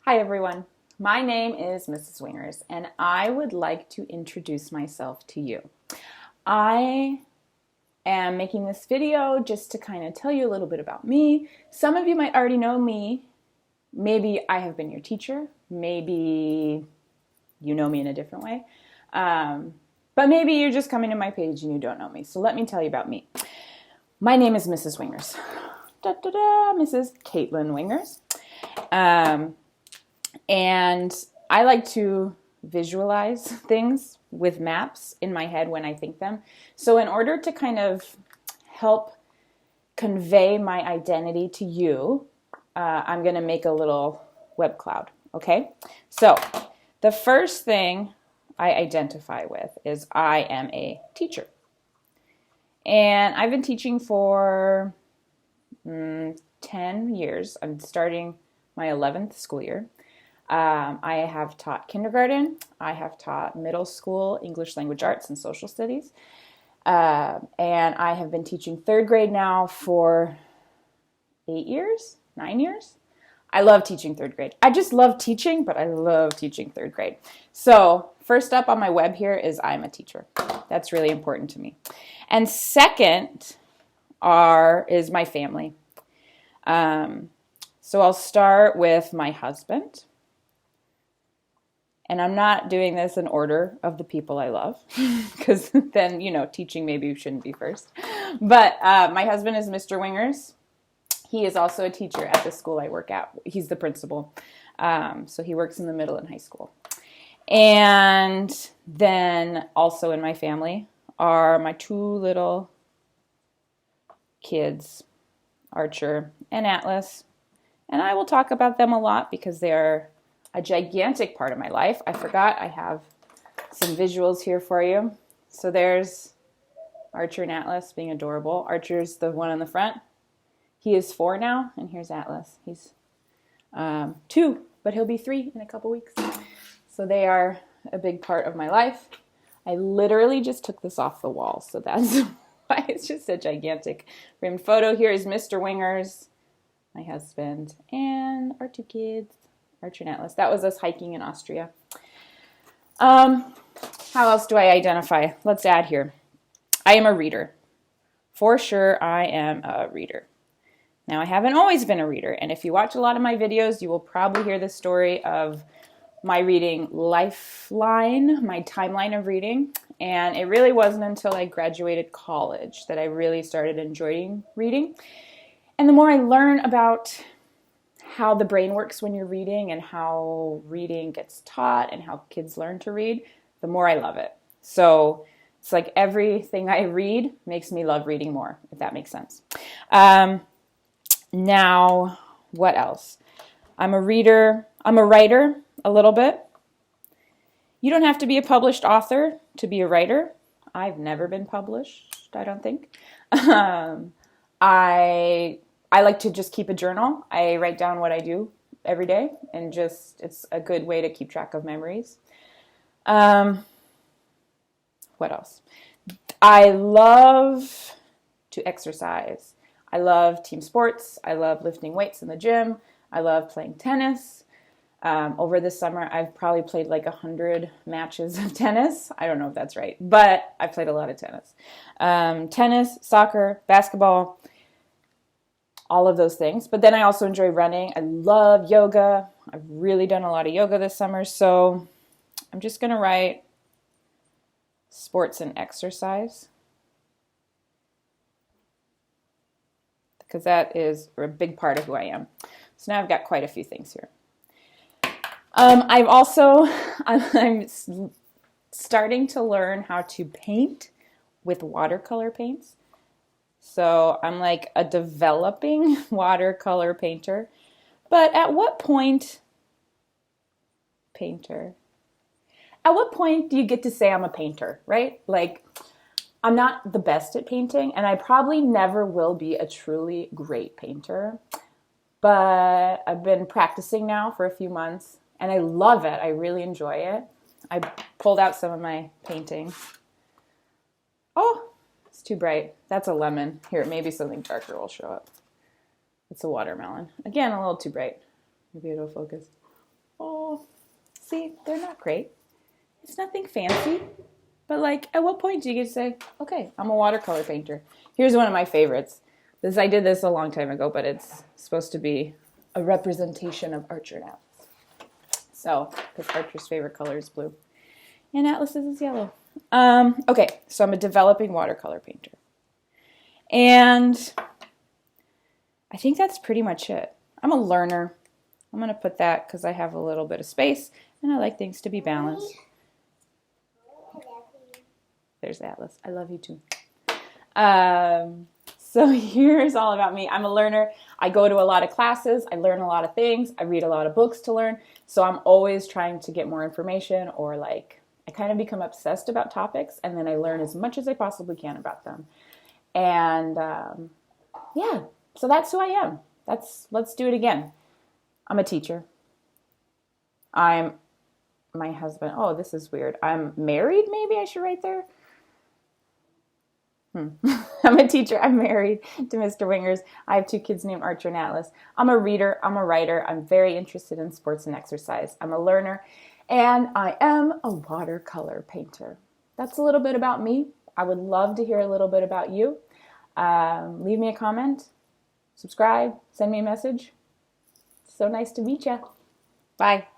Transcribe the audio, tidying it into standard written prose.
Hi everyone, my name is Mrs. Wingers and I would like to introduce myself to you. I am making this video just to kind of tell you a little bit about me. Some of you might already know me. Maybe I have been your teacher. Maybe you know me in a different way. But maybe you're just coming to my page and you don't know me. So let me tell you about me. My name is Mrs. Wingers. Mrs. Caitlin Wingers. And I like to visualize things with maps in my head when I think them. So in order to kind of help convey my identity to you, I'm going to make a little web cloud, okay? So the first thing I identify with is I am a teacher. And I've been teaching for 10 years. I'm starting my 11th school year. I have taught kindergarten. I have taught middle school English language arts and social studies. And I have been teaching third grade now for 9 years. I love teaching third grade. I just love teaching, but I love teaching third grade. So first up on my web here is I'm a teacher. That's really important to me. And second is my family. So I'll start with my husband. And I'm not doing this in order of the people I love, because then, teaching maybe shouldn't be first. But my husband is Mr. Wingers. He is also a teacher at the school I work at. He's the principal. So he works in the middle and high school. And then also in my family are my two little kids, Archer and Atlas. And I will talk about them a lot because they are a gigantic part of my life. I forgot I have some visuals here for you. So there's Archer and Atlas being adorable. Archer's the one on the front. He is 4 now, and here's Atlas. He's 2, but he'll be 3 in a couple weeks. So they are a big part of my life. I literally just took this off the wall, so that's why it's just a gigantic framed photo. Here is Mr. Wingers, my husband, and our 2 kids. Archer and Atlas. That was us hiking in Austria. How else do I identify? Let's add here. I am a reader. For sure, I am a reader. Now, I haven't always been a reader, and if you watch a lot of my videos, you will probably hear the story of my reading lifeline, my timeline of reading, and it really wasn't until I graduated college that I really started enjoying reading. And the more I learn about how the brain works when you're reading and how reading gets taught and how kids learn to read, the more I love it. So it's like everything I read makes me love reading more, if that makes sense. Now, what else? I'm a reader. I'm a writer a little bit. You don't have to be a published author to be a writer. I've never been published, I don't think. I like to just keep a journal. I write down what I do every day, and it's a good way to keep track of memories. What else? I love to exercise. I love team sports. I love lifting weights in the gym. I love playing tennis. Over the summer, I've probably played like 100 matches of tennis. I don't know if that's right, but I played a lot of tennis. Tennis, soccer, basketball, all of those things. But then I also enjoy running. I love yoga. I've really done a lot of yoga this summer. So I'm just going to write sports and exercise, because that is a big part of who I am. So now I've got quite a few things here. I'm starting to learn how to paint with watercolor paints. So I'm like a developing watercolor painter. But at what point do you get to say I'm a painter, right? Like, I'm not the best at painting, and I probably never will be a truly great painter. But I've been practicing now for a few months, and I love it. I really enjoy it. I pulled out some of my paintings. Oh, it's too bright. That's a lemon. Here, maybe something darker will show up. It's a watermelon. Again, a little too bright. Maybe it'll focus. See, they're not great. It's nothing fancy. But like, at what point do you get to say, okay, I'm a watercolor painter? Here's one of my favorites. I did this a long time ago, but it's supposed to be a representation of Archer and Atlas. So, because Archer's favorite color is blue. And Atlas's is yellow. Okay, so I'm a developing watercolor painter. And I think that's pretty much it. I'm a learner. I'm going to put that because I have a little bit of space and I like things to be balanced. There's Atlas. I love you too. So here's all about me. I'm a learner. I go to a lot of classes. I learn a lot of things. I read a lot of books to learn. So I'm always trying to get more information, or like I kind of become obsessed about topics and then I learn as much as I possibly can about them. And yeah, so that's who I am. Let's do it again. I'm a teacher. My husband. Oh, this is weird. I'm married, maybe I should write there. I'm a teacher. I'm married to Mr. Wingers. I have 2 kids named Archer and Atlas. I'm a reader. I'm a writer. I'm very interested in sports and exercise. I'm a learner. And I am a watercolor painter. That's a little bit about me. I would love to hear a little bit about you. Leave me a comment. Subscribe. Send me a message. So nice to meet you. Bye.